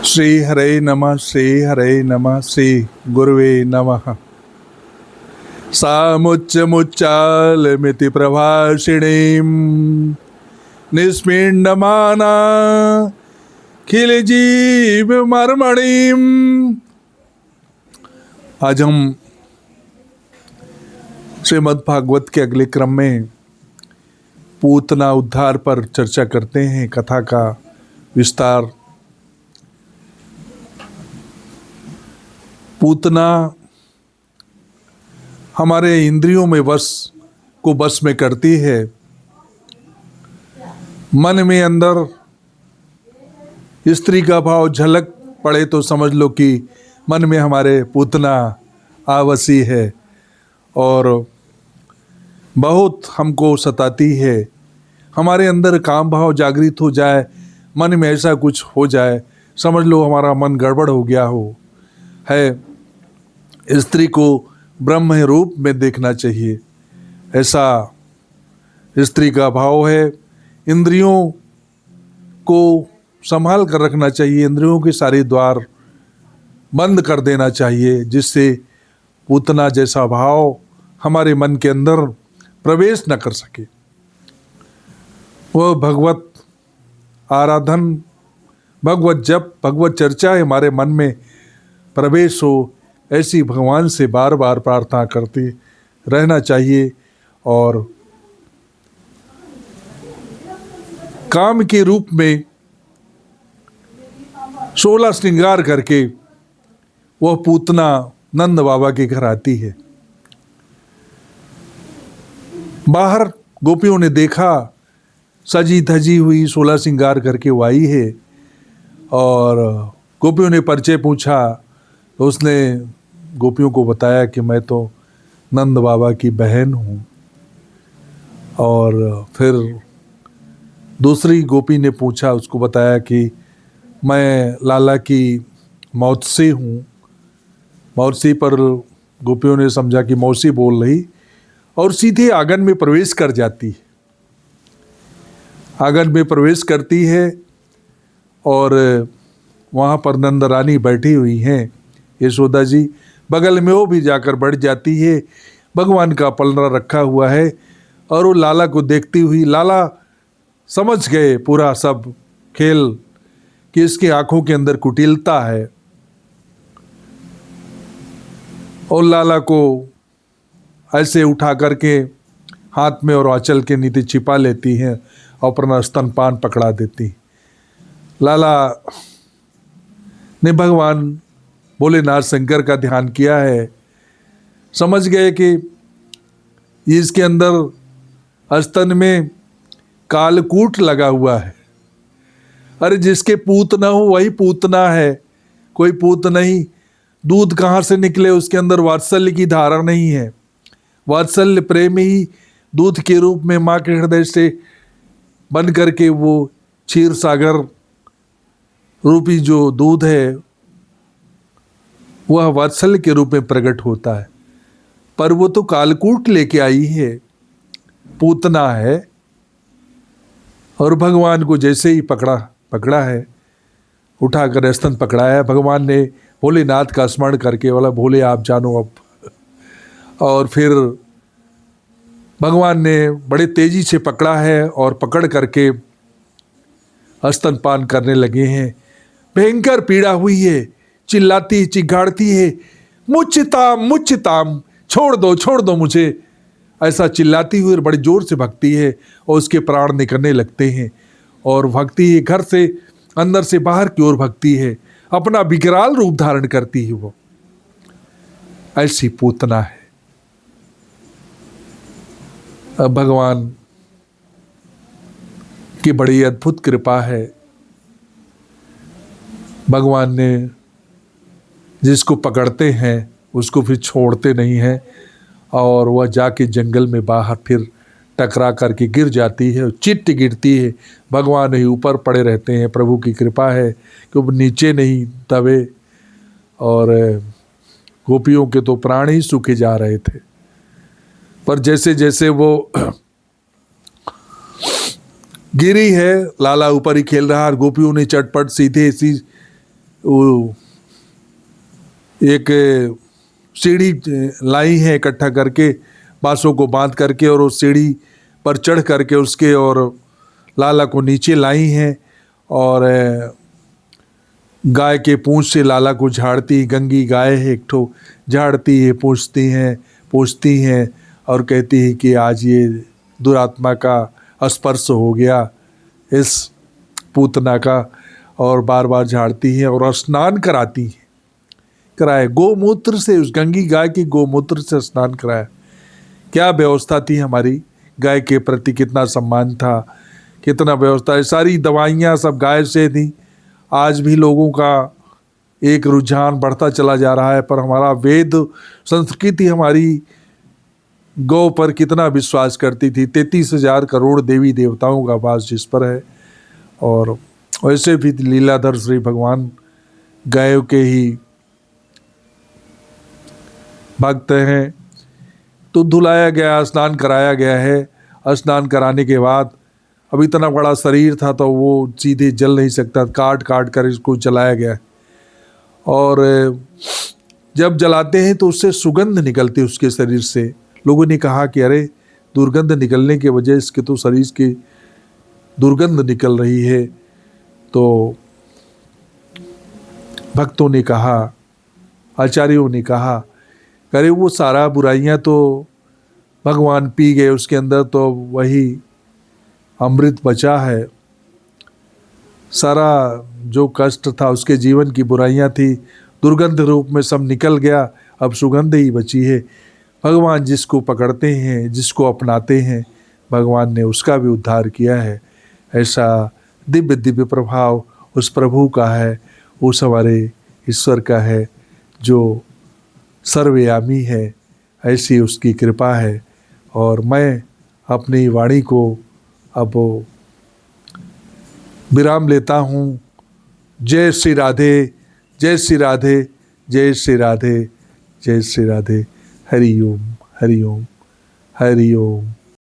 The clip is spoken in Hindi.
श्री हरे नमः, श्री हरे नमः, श्री गुरुवे नमः। सामुच्चमुच्चालमिति प्रभाषिणीं निस्मिण्डमाना खिलजीवमर्मणीम्। आज हम श्रीमद् भागवत के अगले क्रम में पूतना उद्धार पर चर्चा करते हैं, कथा का विस्तार। पूतना हमारे इंद्रियों में बस में करती है। मन में अंदर स्त्री का भाव झलक पड़े तो समझ लो कि मन में हमारे पूतना आवासी है और बहुत हमको सताती है। हमारे अंदर काम भाव जागृत हो जाए, मन में ऐसा कुछ हो जाए, समझ लो हमारा मन गड़बड़ हो गया है। स्त्री को ब्रह्म रूप में देखना चाहिए, ऐसा स्त्री का भाव है। इंद्रियों को संभाल कर रखना चाहिए, इंद्रियों के सारे द्वार बंद कर देना चाहिए, जिससे पूतना जैसा भाव हमारे मन के अंदर प्रवेश न कर सके। वह भगवत आराधन, भगवत जप, भगवत चर्चा हमारे मन में प्रवेश हो, ऐसी भगवान से बार बार प्रार्थना करते रहना चाहिए। और काम के रूप में 16 श्रृंगार करके वह पूतना नंद बाबा के घर आती है। बाहर गोपियों ने देखा सजी धजी हुई 16 श्रृंगार करके वो आई है, और गोपियों ने परिचय पूछा तो उसने गोपियों को बताया कि मैं तो नंद बाबा की बहन हूँ। और फिर दूसरी गोपी ने पूछा, उसको बताया कि मैं लाला की मौसी हूँ। मौसी पर गोपियों ने समझा कि मौसी बोल रही, और सीधे आंगन में प्रवेश कर जाती है। आंगन में प्रवेश करती है और वहाँ पर नंद रानी बैठी हुई हैं, यशोदा जी। बगल में वो भी जाकर बैठ जाती है। भगवान का पलड़ा रखा हुआ है और वो लाला को देखती हुई, लाला समझ गए पूरा सब खेल कि इसकी आंखों के अंदर कुटिलता है, और लाला को ऐसे उठा करके हाथ में और आंचल के नीचे छिपा लेती हैं और अपना स्तनपान पकड़ा देती। लाला ने भगवान भोलेनाथ शंकर का ध्यान किया है, समझ गए कि इसके अंदर स्तन में कालकूट लगा हुआ है। अरे जिसके पूत ना हो वही पूतना है, कोई पूत नहीं। दूध कहाँ से निकले, उसके अंदर वात्सल्य की धारा नहीं है। वात्सल्य प्रेम ही दूध के रूप में माँ के हृदय से बन करके वो क्षीर सागर रूपी जो दूध है वह वात्सल्य के रूप में प्रकट होता है। पर वो तो कालकूट लेके आई है, पूतना है। और भगवान को जैसे ही पकड़ा है, उठाकर स्तन पकड़ाया है, भगवान ने भोलेनाथ का स्मरण करके बोला, भोले आप जानो अब। और फिर भगवान ने बड़े तेजी से पकड़ा है और पकड़ करके स्तनपान करने लगे हैं। भयंकर पीड़ा हुई है, चिल्लाती चिघाड़ती है, मुच्चिताम, छोड़ दो मुझे, ऐसा चिल्लाती हुई बड़े जोर से भगती है और उसके प्राण निकलने लगते हैं। और भक्ति घर से अंदर से बाहर की ओर भक्ति है, अपना विकराल रूप धारण करती है। वो ऐसी पूतना है। अब भगवान की बड़ी अद्भुत कृपा है। भगवान ने जिसको पकड़ते हैं उसको फिर छोड़ते नहीं हैं, और वह जाके जंगल में बाहर फिर टकरा करके गिर जाती है, चिट्ट गिरती है। भगवान ही ऊपर पड़े रहते हैं। प्रभु की कृपा है कि वो नीचे नहीं दबे, और गोपियों के तो प्राण ही सूखे जा रहे थे। पर जैसे जैसे वो गिरी है, लाला ऊपर ही खेल रहा, और गोपियों ने चटपट सीधे सी वो एक सीढ़ी लाई है इकट्ठा करके, बांसों को बांध करके, और उस सीढ़ी पर चढ़ करके उसके और लाला को नीचे लाई हैं, और गाय के पूंछ से लाला को झाड़ती, गंगी गाय है एक ठो, झाड़ती है, पूछती हैं और कहती है कि आज ये दुरात्मा का स्पर्श हो गया इस पूतना का, और बार बार झाड़ती है और स्नान कराए गोमूत्र से, उस गंगी गाय की गोमूत्र से स्नान कराया। क्या व्यवस्था थी हमारी गाय के प्रति, कितना सम्मान था, कितना व्यवस्था है। सारी दवाइयाँ सब गाय से थी। आज भी लोगों का एक रुझान बढ़ता चला जा रहा है, पर हमारा वेद संस्कृति हमारी गौ पर कितना विश्वास करती थी। 33,000 करोड़ देवी देवताओं का वास जिस पर है, और वैसे भी लीलाधर श्री भगवान गायों के ही भक्त हैं। तो धुलाया गया, स्नान कराया गया है। स्नान कराने के बाद अब इतना बड़ा शरीर था तो वो सीधे जल नहीं सकता, काट काट कर इसको जलाया गया। और जब जलाते हैं तो उससे सुगंध निकलती उसके शरीर से। लोगों ने कहा कि अरे दुर्गंध निकलने के वजह इसके तो शरीर की दुर्गंध निकल रही है। तो भक्तों ने कहा, आचार्यों ने कहा, अरे वो सारा बुराइयां तो भगवान पी गए, उसके अंदर तो वही अमृत बचा है। सारा जो कष्ट था, उसके जीवन की बुराइयां थी, दुर्गंध रूप में सब निकल गया, अब सुगंध ही बची है। भगवान जिसको पकड़ते हैं, जिसको अपनाते हैं, भगवान ने उसका भी उद्धार किया है। ऐसा दिव्य दिव्य प्रभाव उस प्रभु का है, उस हमारे ईश्वर का है जो सर्वयामी है। ऐसी उसकी कृपा है। और मैं अपनी वाणी को अब विराम लेता हूँ। जय श्री राधे, जय श्री राधे, जय श्री राधे, जय श्री राधे। हरि ओम, हरि ओम, हरि ओम।